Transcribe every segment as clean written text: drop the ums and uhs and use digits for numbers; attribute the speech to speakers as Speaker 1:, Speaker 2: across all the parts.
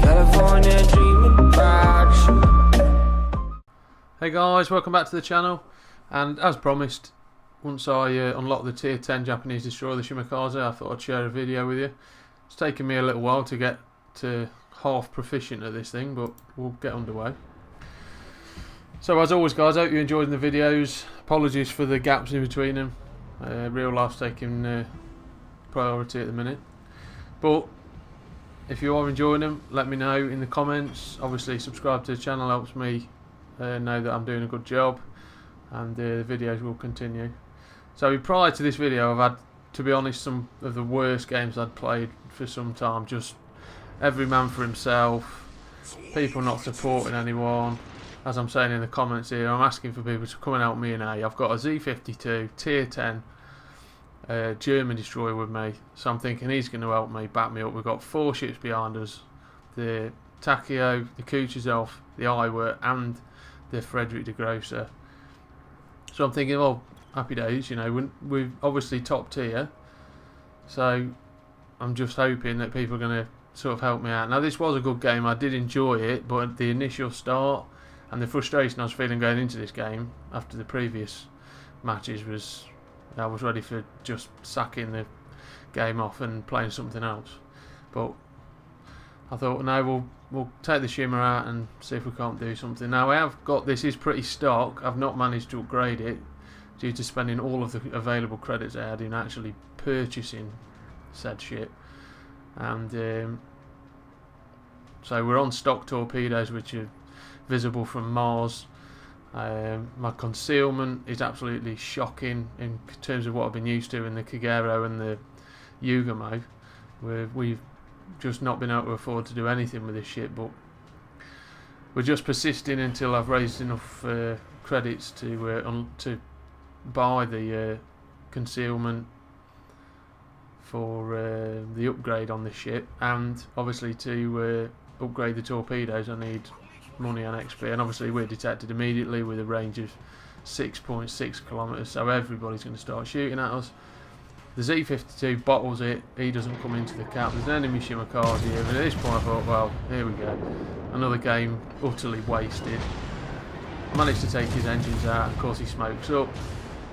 Speaker 1: California dreaming about you.
Speaker 2: Hey guys, welcome back to the channel, and as promised, once I unlock the tier 10 Japanese destroyer, the Shimakaze, I thought I'd share a video with you. It's taken me a little while to get to half proficient at this thing, but we'll get underway. So as always guys, I hope you're enjoying the videos. Apologies for the gaps in between them. Real life's taking priority at the minute. But if you are enjoying them, let me know in the comments. Obviously subscribe to the channel, helps me know that I'm doing a good job, and the videos will continue. So prior to this video, I've had, to be honest, some of the worst games I'd played for some time. Just every man for himself, people not supporting anyone. As I'm saying in the comments here, I'm asking for people to come and help me in A. I've got a Z52 tier 10 German destroyer with me, so I'm thinking he's going to help me, back me up. We've got 4 ships behind us, the Takeo, the Kutuzov, the Iwer and the Frederick de Grosser. So I'm thinking, well, happy days, you know, we're obviously top tier, so I'm just hoping that people are going to sort of help me out. Now this was a good game, I did enjoy it, but the initial start and the frustration I was feeling going into this game after the previous matches was, I was ready for just sacking the game off and playing something else. But I thought, no, we'll take the shimmer out and see if we can't do something. Now I have got, this is pretty stock. I've not managed to upgrade it due to spending all of the available credits I had in actually purchasing said ship. And so we're on stock torpedoes which are visible from Mars. My concealment is absolutely shocking in terms of what I've been used to in the Kagero and the Yugamo. We've just not been able to afford to do anything with this ship, but we're just persisting until I've raised enough credits to buy the concealment for the upgrade on this ship, and obviously to upgrade the torpedoes I need money on XP, and obviously we're detected immediately with a range of 6.6 kilometers, so everybody's going to start shooting at us. The Z52 bottles it, he doesn't come into the cap. There's an enemy Shimakaze here, but at this point I thought, well, here we go, another game utterly wasted. I managed to take his engines out, of course he smokes up.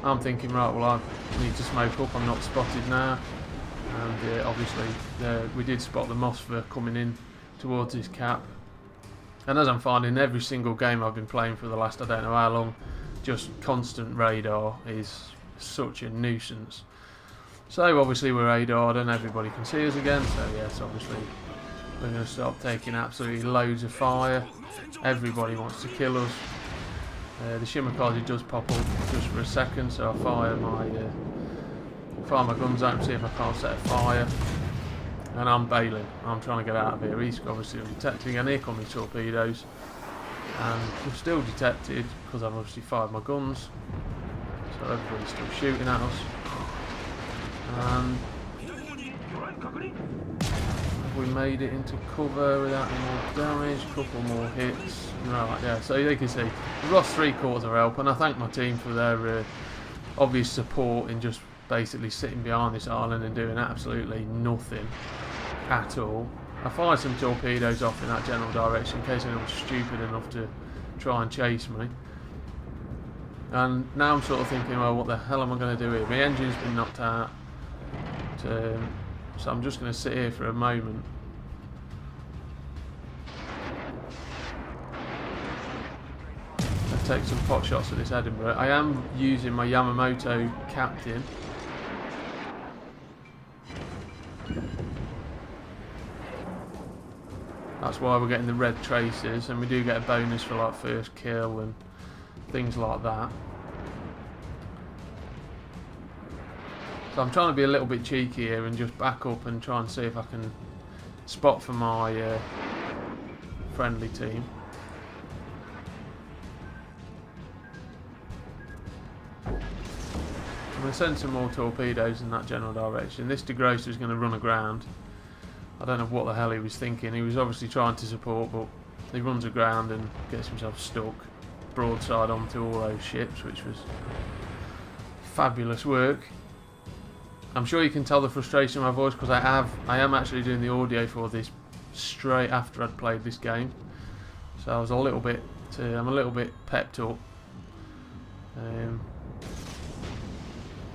Speaker 2: I'm thinking, right, well I need to smoke up, I'm not spotted now. And obviously we did spot the Moskva coming in towards his cap. And as I'm finding, every single game I've been playing for the last I don't know how long, just constant radar is such a nuisance. So obviously we're radared and everybody can see us again, so yes, obviously we're going to start taking absolutely loads of fire. Everybody wants to kill us. The Shimakaze does pop up just for a second, so I fire my guns out and see if I can't set a fire. And I'm bailing, I'm trying to get out of here. He's obviously detecting, and here come his torpedoes. And we're still detected because I've obviously fired my guns. So everybody's still shooting at us. And have we made it into cover without any more damage? A couple more hits. Right, yeah, so you can see, we've lost 3/4 of help, and I thank my team for their obvious support in just basically sitting behind this island and doing absolutely nothing at all. I fired some torpedoes off in that general direction in case anyone was stupid enough to try and chase me. And now I'm sort of thinking, well, what the hell am I going to do here? My engine's been knocked out, so I'm just going to sit here for a moment. Let's take some pot shots at this Edinburgh. I am using my Yamamoto Captain. That's why we're getting the red traces, and we do get a bonus for like first kill and things like that. So I'm trying to be a little bit cheeky here and just back up and try and see if I can spot for my friendly team. I'm going to send some more torpedoes in that general direction. This de Grosser is going to run aground. I don't know what the hell he was thinking. He was obviously trying to support, but he runs aground and gets himself stuck broadside onto all those ships, which was fabulous work. I'm sure you can tell the frustration in my voice because I am actually doing the audio for this straight after I'd played this game. So I was I'm a little bit pepped up.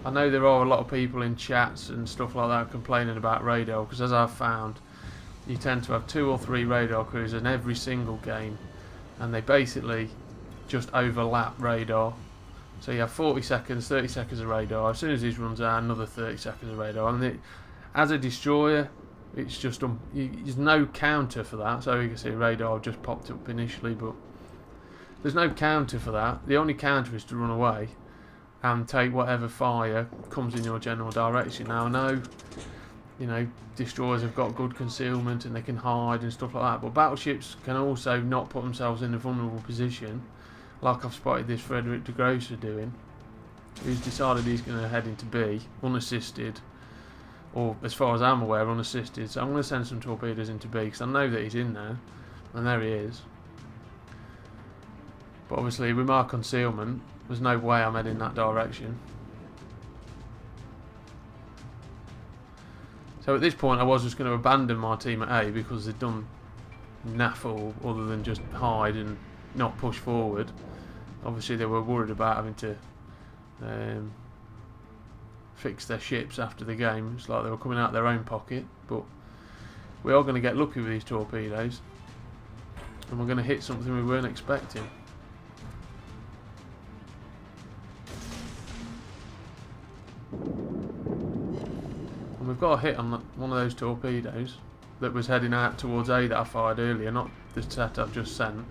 Speaker 2: I know there are a lot of people in chats and stuff like that complaining about radar, because as I've found, you tend to have 2 or 3 radar crews in every single game, and they basically just overlap radar. So you have 40 seconds, 30 seconds of radar. As soon as this runs out, another 30 seconds of radar. And as a destroyer, it's just there's no counter for that. So you can see radar just popped up initially, but there's no counter for that. The only counter is to run away and take whatever fire comes in your general direction. Now I know, you know, destroyers have got good concealment and they can hide and stuff like that, but battleships can also not put themselves in a vulnerable position, like I've spotted this Frederick de Grosser doing, who's decided he's going to head into B unassisted, or as far as I'm aware unassisted. So I'm going to send some torpedoes into B because I know that he's in there, and there he is. But obviously with my concealment, there's no way I'm heading that direction. So at this point I was just going to abandon my team at A because they'd done naff all other than just hide and not push forward. Obviously they were worried about having to fix their ships after the game. It's like they were coming out of their own pocket, but we are going to get lucky with these torpedoes and we're going to hit something we weren't expecting. And we've got a hit on one of those torpedoes that was heading out towards A that I fired earlier, not the set I've just sent.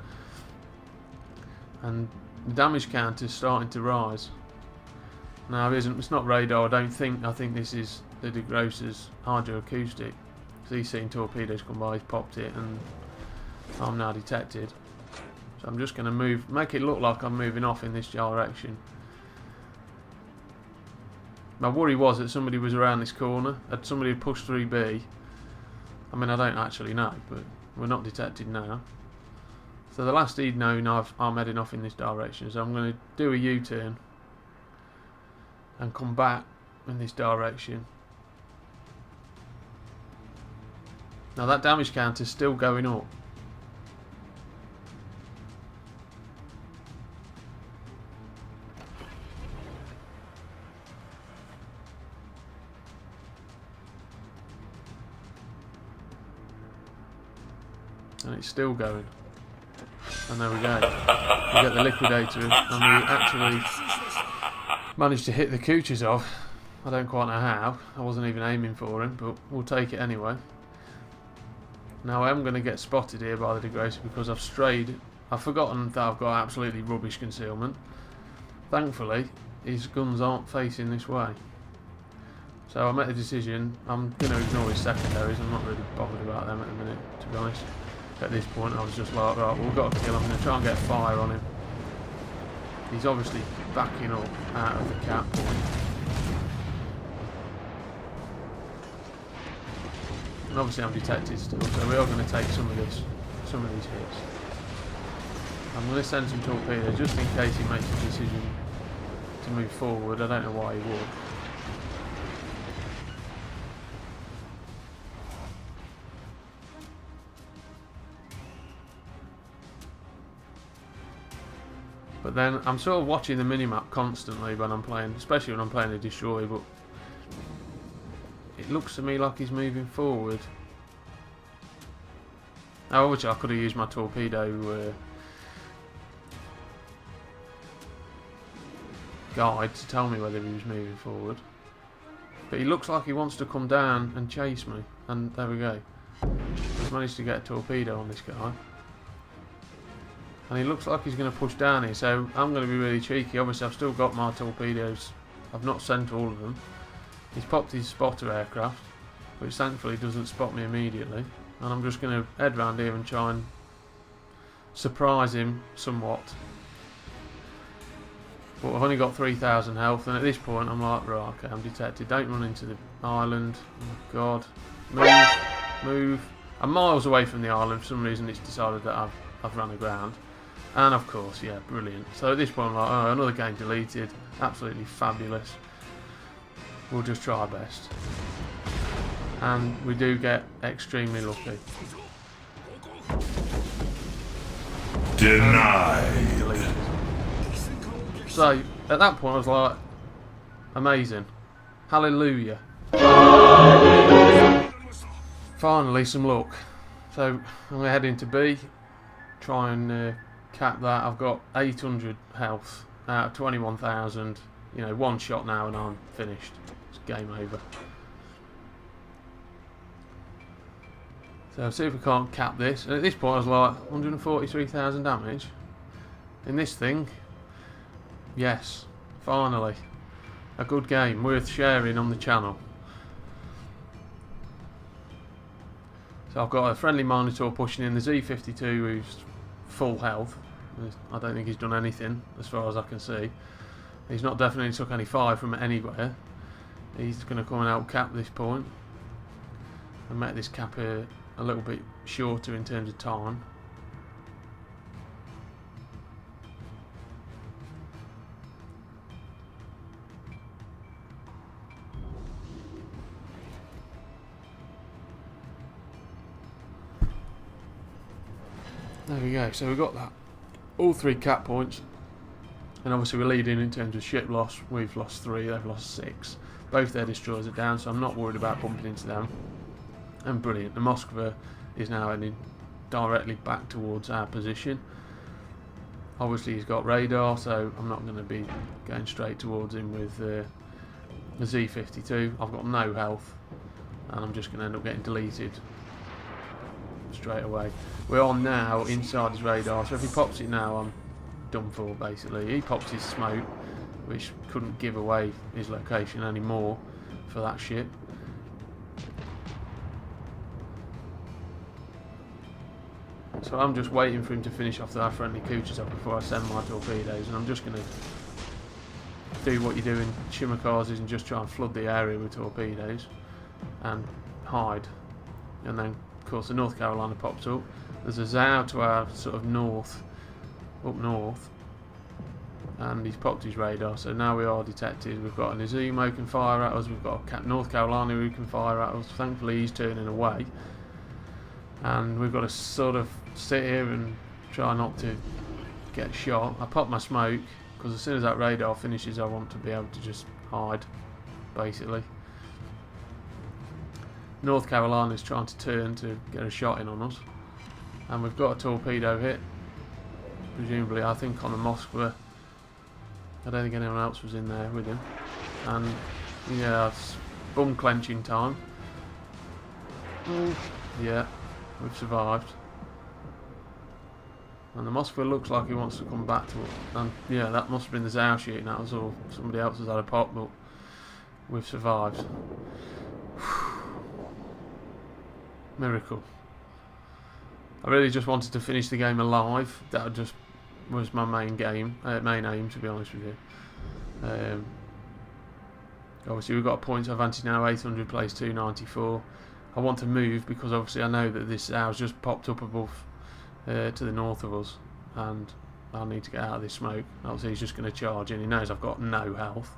Speaker 2: And the damage count is starting to rise. Now it's not radar, I don't think. I think this is the de Grosser's hydroacoustic. So he's seen torpedoes come by, he's popped it, and I'm now detected. So I'm just going to make it look like I'm moving off in this direction. My worry was that somebody was around this corner. Had somebody pushed through B? I mean, I don't actually know, but we're not detected now. So the last he'd known, I'm heading off in this direction. So I'm going to do a U-turn and come back in this direction. Now that damage count is still going up. And it's still going. And there we go. We get the liquidator and we actually managed to hit the Coochers off. I don't quite know how. I wasn't even aiming for him, but we'll take it anyway. Now I am going to get spotted here by the de Grosser because I've strayed. I've forgotten that I've got absolutely rubbish concealment. Thankfully, his guns aren't facing this way. So I made a decision. I'm going to ignore his secondaries. I'm not really bothered about them at the minute, to be honest. At this point I was just like, right, well, we've got to kill him. I'm going to try and get fire on him. He's obviously backing up out of the cap point. And obviously I'm detected still, so we are going to take some of these hits. I'm going to send some torpedoes just in case he makes a decision to move forward. I don't know why he would. But then I'm sort of watching the minimap constantly when I'm playing, especially when I'm playing a destroyer, but it looks to me like he's moving forward. I wish I could have used my torpedo guide to tell me whether he was moving forward. But he looks like he wants to come down and chase me, and there we go. I've managed to get a torpedo on this guy. And he looks like he's going to push down here, so I'm going to be really cheeky. Obviously I've still got my torpedoes. I've not sent all of them. He's popped his spotter aircraft, which thankfully doesn't spot me immediately. And I'm just going to head round here and try and surprise him somewhat. But I've only got 3,000 health, and at this point I'm like, right, okay, I'm detected. Don't run into the island. Oh God. Move. I'm miles away from the island. For some reason it's decided that I've run aground. And of course, yeah, brilliant. So at this point I'm like, oh, another game deleted. Absolutely fabulous. we'll just try our best. And we do get extremely lucky.
Speaker 3: Denied.
Speaker 2: So at that point I was like, amazing, hallelujah, finally some luck. So I'm going to head into B, try and cap that. I've got 800 health out of 21,000. You know, one shot now and I'm finished. It's game over. So see if we can't cap this. And at this point I was like, 143,000 damage in this thing. Yes, finally. A good game, worth sharing on the channel. So I've got a friendly Minotaur pushing in the Z52 who's full health. I don't think he's done anything as far as I can see. He's not definitely took any fire from anywhere. He's going to come and help cap this point. I make this cap a little bit shorter in terms of time. There we go, so we've got that. All 3 cap points. And obviously we're leading in terms of ship loss. We've lost 3, they've lost 6. Both their destroyers are down, so I'm not worried about bumping into them. And brilliant, the Moskva is now heading directly back towards our position. Obviously he's got radar, so I'm not going to be going straight towards him with the Z52. I've got no health, and I'm just going to end up getting deleted straight away. We're on now inside his radar, so if he pops it now I'm done for basically. He pops his smoke, which couldn't give away his location anymore for that ship. So I'm just waiting for him to finish off our friendly Coochers up before I send my torpedoes, and I'm just going to do what you do in Shimakazes and just try and flood the area with torpedoes and hide. And then of course the North Carolina pops up. There's a Zao to our sort of north, up north, and he's popped his radar, so now we are detected. We've got an Izumo who can fire at us, we've got a North Carolina who can fire at us. Thankfully he's turning away, and we've got to sort of sit here and try not to get shot. I pop my smoke because as soon as that radar finishes I want to be able to just hide basically. North Carolina's trying to turn to get a shot in on us, and we've got a torpedo hit, presumably I think on the Moskva. I don't think anyone else was in there with him, and yeah, it's bum clenching time. Yeah, we've survived, and the Moskva looks like he wants to come back to it, and yeah, that must have been the Zao shooting at us, or somebody else has had a pop, but we've survived. Miracle. I really just wanted to finish the game alive. That just was my main aim, to be honest with you. Obviously we've got a points advantage now, 800 plays 294. I want to move because obviously I know that this hour's just popped up above to the north of us, and I need to get out of this smoke. Obviously he's just going to charge in. He knows I've got no health.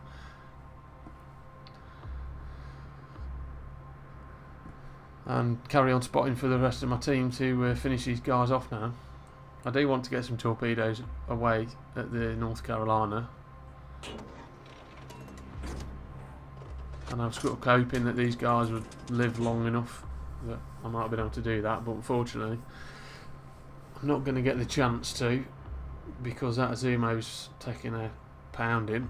Speaker 2: And carry on spotting for the rest of my team to finish these guys off now. I do want to get some torpedoes away at the North Carolina, and I was sort of hoping that these guys would live long enough that I might have been able to do that, but unfortunately I'm not going to get the chance to, because that Azumo's taking a pounding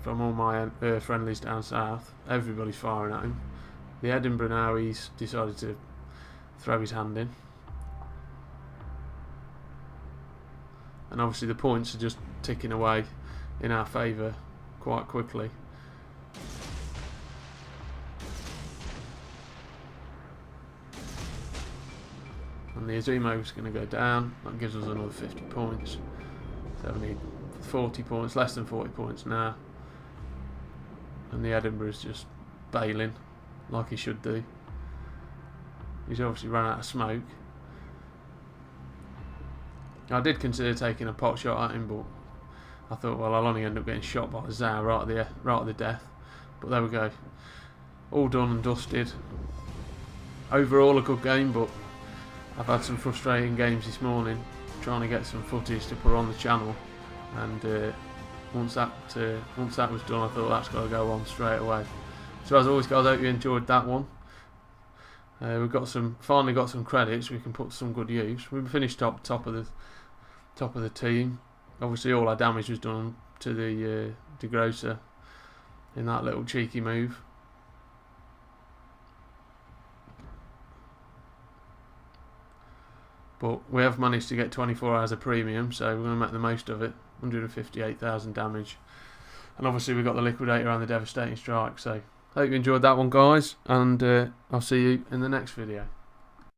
Speaker 2: from all my friendlies down south. Everybody's firing at him. The Edinburgh now, he's decided to throw his hand in, and obviously the points are just ticking away in our favour quite quickly. And the Azumo's going to go down. That gives us another 50 points. So we need 40 points, less than 40 points now. And the Edinburgh's just bailing like he should do. He's obviously run out of smoke. I did consider taking a pot shot at him, but I thought, well, I'll only end up getting shot by the Zao right at the death. But there we go. All done and dusted. Overall a good game, but I've had some frustrating games this morning trying to get some footage to put on the channel, and once that was done, I thought that's got to go on straight away. So as always, guys, I hope you enjoyed that one. We've finally got some credits we can put to some good use. We finished top of the team. Obviously all our damage was done to the degrosser in that little cheeky move. But we have managed to get 24 hours of premium, so we're going to make the most of it. 158,000 damage. And obviously we've got the Liquidator and the Devastating Strike. So hope you enjoyed that one, guys, and I'll see you in the next video.